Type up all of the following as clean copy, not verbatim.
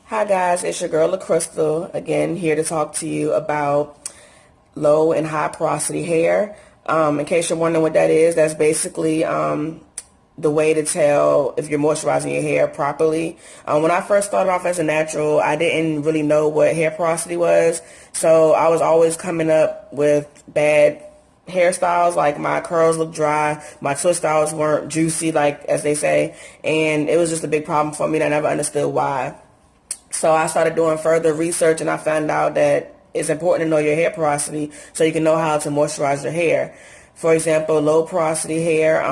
Hi guys, it's your girl LaCrystal again, here to talk to you about low and high porosity hair. In case you're wondering what that is, that's basically the way to tell if you're moisturizing your hair properly. When I first started off as a natural, I didn't really know what hair porosity was, so I was always coming up with bad hairstyles. Like my curls looked dry, my twist styles weren't juicy, like as they say, and it was just a big problem for me, and I never understood why. So I started doing further research, and I found out that it's important to know your hair porosity so you can know how to moisturize your hair. For example, low porosity hair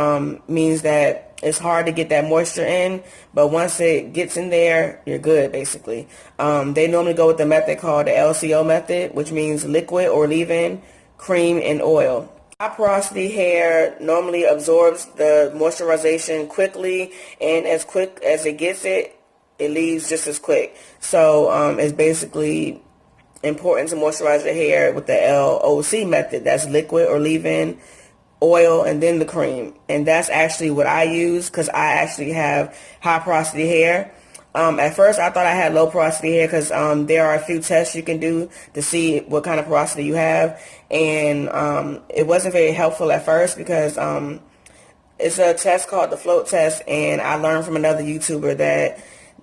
means that it's hard to get that moisture in, but once it gets in there, you're good, basically. They normally go with the method called the LCO method, which means liquid or leave-in, cream, and oil. High porosity hair normally absorbs the moisturization quickly, and as quick as it gets it, it leaves just as quick. So it's basically important to moisturize your hair with the LOC method. That's liquid or leave-in, oil, and then the cream. And that's actually what I use because I actually have high porosity hair. At first, I thought I had low porosity hair because there are a few tests you can do to see what kind of porosity you have. And it wasn't very helpful at first because it's a test called the float test, and I learned from another YouTuber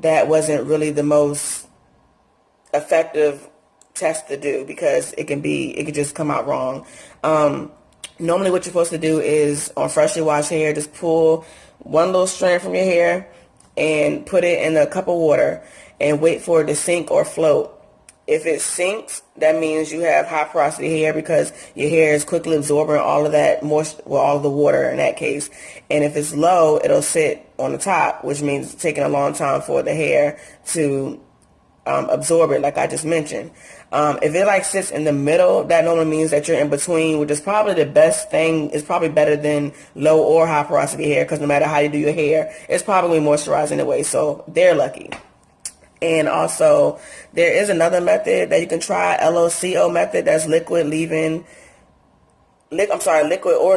that wasn't really the most effective test to do because it could just come out wrong. Normally what you're supposed to do is on freshly washed hair, just pull one little strand from your hair and put it in a cup of water and wait for it to sink or float. If it sinks, that means you have high porosity hair because your hair is quickly absorbing all of that moisture, well, all of the water in that case. And if it's low, it'll sit on the top, which means it's taking a long time for the hair to absorb it, like I just mentioned. If it like sits in the middle, that normally means that you're in between, which is probably the best thing. It's probably better than low or high porosity hair because no matter how you do your hair, it's probably moisturized anyway, so they're lucky. And also, there is another method that you can try, LOCO method. That's liquid or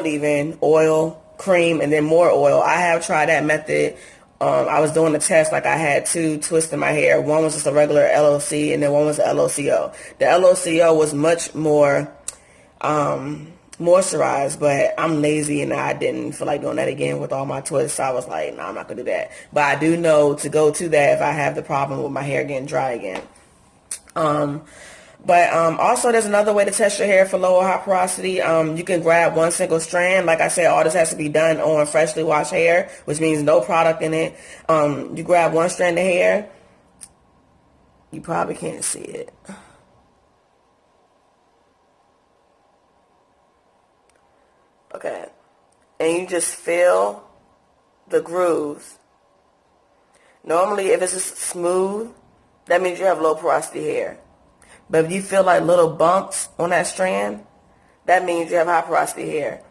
leave-in, oil, cream, and then more oil. I have tried that method. I was doing a test, like I had two twists in my hair. One was just a regular LOC, and then one was the LOCO. The LOCO was much more moisturized, but I'm lazy and I didn't feel like doing that again with all my twists. So I was like, no, I'm not gonna do that. But I do know to go to that if I have the problem with my hair getting dry again. Also there's another way to test your hair for low or high porosity. You can grab one single strand. Like I said, all this has to be done on freshly washed hair, which means no product in it. You grab one strand of hair. You probably can't see it. Okay. And you just feel the grooves. Normally, if it's just smooth, that means you have low porosity hair. But if you feel like little bumps on that strand, that means you have high porosity hair.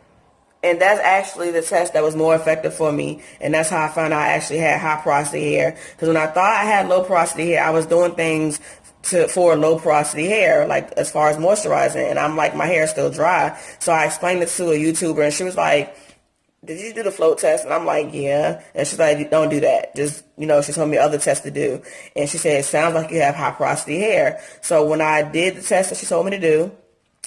And that's actually the test that was more effective for me. And that's how I found out I actually had high porosity hair. Because when I thought I had low porosity hair, I was doing things for low porosity hair, like as far as moisturizing, and I'm like, my hair is still dry. So I explained it to a YouTuber, and she was like, did you do the float test? And I'm like, yeah. And she's like, don't do that. Just, she told me other tests to do. And she said, it sounds like you have high porosity hair. So when I did the test that she told me to do,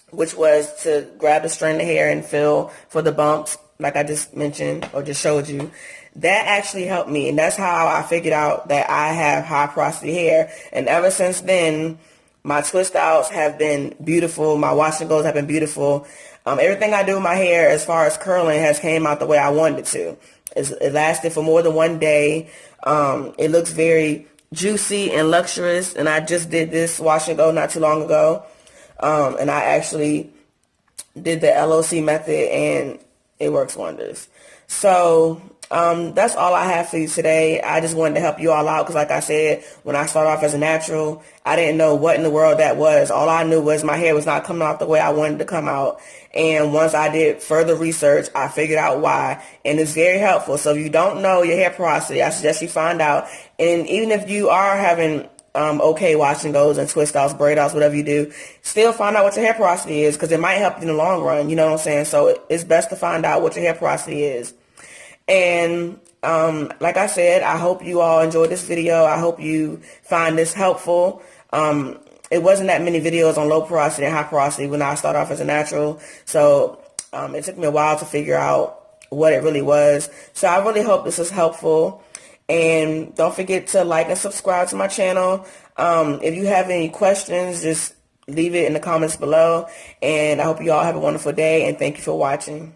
which was to grab the strand of hair and feel for the bumps, like I just mentioned or just showed you, that actually helped me. And that's how I figured out that I have high porosity hair. And ever since then, my twist outs have been beautiful. My wash and goes have been beautiful. Everything I do with my hair as far as curling has came out the way I wanted it to. It lasted for more than one day. It looks very juicy and luxurious. And I just did this wash and go not too long ago. And I actually did the LOC method, and it works wonders. So that's all I have for you today. I just wanted to help you all out because, like I said, when I started off as a natural, I didn't know what in the world that was. All I knew was my hair was not coming out the way I wanted to come out. And once I did further research, I figured out why. And it's very helpful. So if you don't know your hair porosity, I suggest you find out. And even if you are having okay wash and goes and twist outs, braid outs, whatever you do, still find out what your hair porosity is because it might help you in the long run. You know what I'm saying? So it's best to find out what your hair porosity is. And Like I said, I hope you all enjoyed this video. I hope you find this helpful. It wasn't that many videos on low porosity and high porosity when I started off as a natural. So it took me a while to figure out what it really was. So I really hope this is helpful. And don't forget to like and subscribe to my channel. If you have any questions, just leave it in the comments below. And I hope you all have a wonderful day. And thank you for watching.